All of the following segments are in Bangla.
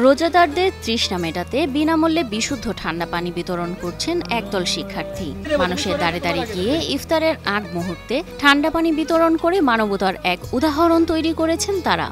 রোজাদারদের তৃষ্ণা মেটাতে বিনামূল্যে বিশুদ্ধ ঠান্ডা পানি বিতরণ করছেন একদল শিক্ষার্থী। মানুষের দাঁড়ে দাঁড়িয়ে গিয়ে ইফতারের আগ মুহূর্তে ঠান্ডা পানি বিতরণ করে মানবতার এক উদাহরণ তৈরি করেছেন তারা।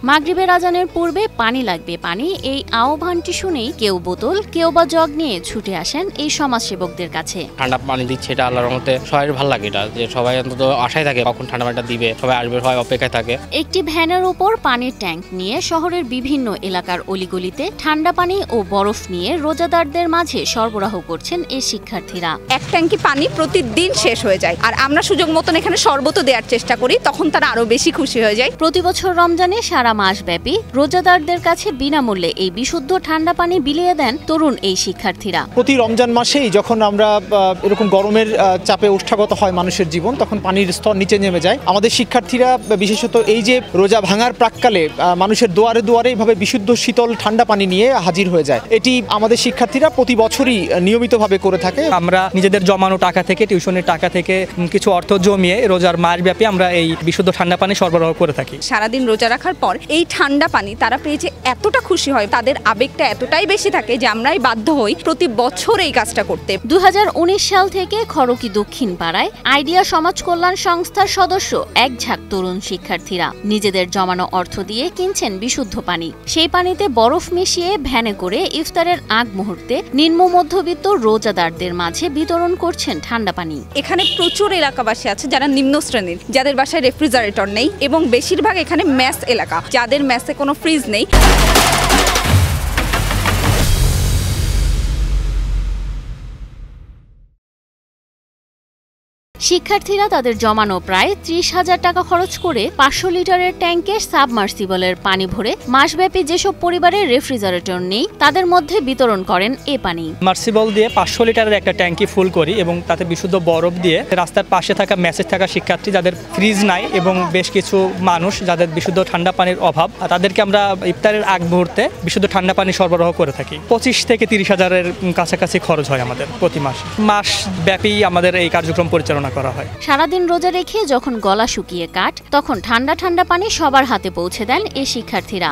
মাগরিবের আজানের পূর্বে পানি লাগবে পানি, এই আহ্বানটি শুনেই কেউ বোতল কেউ বা জগ নিয়ে ছুটে আসেন এই সমাজসেবকদের কাছে। ঠান্ডা পানি দিচ্ছে, এটা আল্লাহর রহমতে সবাই ভালো লাগে, এটা যে সবাই অন্তত আশায় থাকে কখন ঠান্ডা পানিটা দিবে, সবাই আসবে, সবাই অপেক্ষায় থাকে। একটি ভ্যানের উপর পানির ট্যাঙ্ক নিয়ে শহরের বিভিন্ন এলাকার অলিগলিতে ঠান্ডা পানি ও বরফ নিয়ে রোজাদারদের মাঝে সরবরাহ করছেন এই শিক্ষার্থীরা। এক ট্যাঙ্কি পানি প্রতিদিন শেষ হয়ে যায়, আর আমরা সুযোগ মতন এখানে শরবত দেওয়ার চেষ্টা করি, তখন তারা আরো বেশি খুশি হয়ে যায়। প্রতি বছর রমজানে সারা মাসব্যাপী রোজাদারদের কাছে বিনামূল্যে এই বিশুদ্ধ ঠান্ডা পানি বিলিয়ে দেন তরুণ এই শিক্ষার্থীরা। প্রতি রমজান মাসেই যখন আমরা এরকম গরমের চাপে ওষ্ঠাগত হয় মানুষের জীবন, তখন পানির স্তর নিচে নেমে যায়। আমাদের শিক্ষার্থীরা বিশেষত এই যে রোজা ভাঙার প্রাক্কালে মানুষের দুয়ারে দুয়ারে এইভাবে বিশুদ্ধ শীতল ঠান্ডা পানি নিয়ে হাজির হয়ে যায়। এটি আমাদের শিক্ষার্থীরা প্রতি বছরই নিয়মিতভাবে করে থাকে। আমরা নিজেদের জমানো টাকা থেকে, টিউশনের টাকা থেকে কিছু অর্থ জমিয়ে রোজার মাসব্যাপী আমরা এই বিশুদ্ধ ঠান্ডা পানি সরবরাহ করে থাকি। সারাদিন রোজা রাখার পর এই ঠান্ডা পানি তারা পেয়ে যে এতটা খুশি হয়, তাদের আবেগটা এতটাই বেশি থাকে যে আমরাই বাধ্য হই প্রতি বছর এই কাজটা করতে। 2019 সাল থেকে খড়কি দক্ষিণ পাড়ায় আইডিয়া সমাজ কল্যাণ সংস্থার সদস্য এক ঝাঁক তরুণ শিক্ষার্থীরা নিজেদের জমানো অর্থ দিয়ে কিনছেন বিশুদ্ধ পানি। সেই পানিতে বরফ মিশিয়ে ভ্যানে করে ইফতারের আগ মুহূর্তে নিম্ন মধ্যবিত্ত রোজাদারদের মাঝে বিতরণ করছেন ঠান্ডা পানি। এখানে প্রচুর এলাকাবাসী আছে যারা নিম্ন শ্রেণীর, যাদের বাসায় রেফ্রিজারেটর নেই, এবং বেশিরভাগ এখানে মেস এলাকা, যাদের মেসে কোনো ফ্রিজ নেই। শিক্ষার্থীরা তাদের জমানো প্রায় 30,000 টাকা খরচ করে 500 লিটারের ট্যাঙ্কে সাবমার্সিবলের পানি ভরে মাসব্যাপী যেসব পরিবারের রেফ্রিজারেটর নেই তাদের মধ্যে বিতরণ করেন এ পানি। মার্সিবল দিয়ে 500 লিটারের একটা ট্যাঙ্কি ফুল করি এবং তাতে বিশুদ্ধ বরফ দিয়ে রাস্তার পাশে থাকা মেসে থাকা শিক্ষার্থী যাদের ফ্রিজ নাই এবং বেশ কিছু মানুষ যাদের বিশুদ্ধ ঠান্ডা পানির অভাব, তাদেরকে আমরা ইফতারের আগ মুহূর্তে বিশুদ্ধ ঠান্ডা পানি সরবরাহ করে থাকি। 25 থেকে 30,000-এর কাছাকাছি খরচ হয় আমাদের প্রতি মাসব্যাপী আমাদের এই কার্যক্রম পরিচালনা করা হয়। সারাদিন রোজা রেখে যখন গলা শুকিয়ে কাঠ, তখন ঠান্ডা ঠান্ডা পানি সবার হাতে পৌঁছে দেন এই শিক্ষার্থীরা।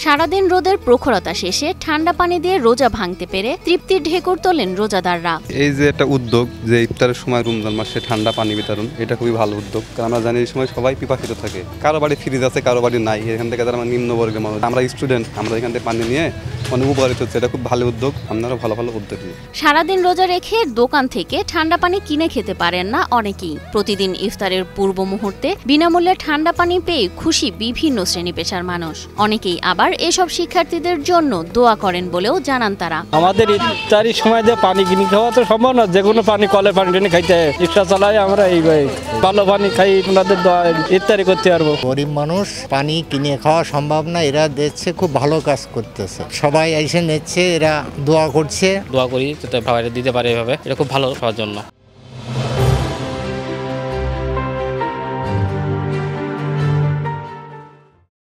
সারাদিন রোদের প্রখরতা শেষে ঠান্ডা পানি দিয়ে রোজা ভাঙতে পেরে তৃপ্তির ঢেকুর তোলেন রোজাদাররা। এই যে একটা উদ্যোগ যে ইফতারের সময় রমজান মাসে ঠান্ডা পানি বিতরণ, এটা খুবই ভালো উদ্যোগ। কারণ আমরা জানি এই সময় সবাই পিপাসিত থাকে, কারো বাড়ি ফ্রিজ আছে, কারো বাড়ি নাই। এখান থেকে যারা নিম্নবর্গের মানুষ, আমরা স্টুডেন্ট, আমরা এখান থেকে পানি নিয়ে অনেক উপকারিত হচ্ছে। এটা খুব ভালো উদ্যোগ, আপনারা ভালো ভালো উদ্যোগ নিন। সারাদিন রোজা রেখে দোকান থেকে ঠান্ডা পানি কিনে খেতে পারেন না অনেকেই। প্রতিদিন ইফতারের পূর্ব মুহূর্তে বিনামূল্যে ঠান্ডা পানি পেয়ে খুশি বিভিন্ন শ্রেণী পেশার মানুষ। অনেকেই আবার এসব শিক্ষার্থীদের জন্য দোয়া করেন বলেও জানান তারা। আমাদের ইফতারির সময় দিয়ে পানি কিনে খাওয়া তো সম্ভব না, যে কোনো পানি কলের পানি টেনে খাইতে হয়। রিক্সা চালাই আমরা এই ভালো পানি খাই, ওনাদের ইফতারি করতে পারবো। গরিব মানুষ পানি কিনে খাওয়া সম্ভব না, এরা দেখছে খুব ভালো কাজ করতেছে, সবাই এসে নিচ্ছে, এরা দোয়া করছে। দোয়া করি যাতে দিতে পারে এভাবে, এটা খুব ভালো সবার জন্য।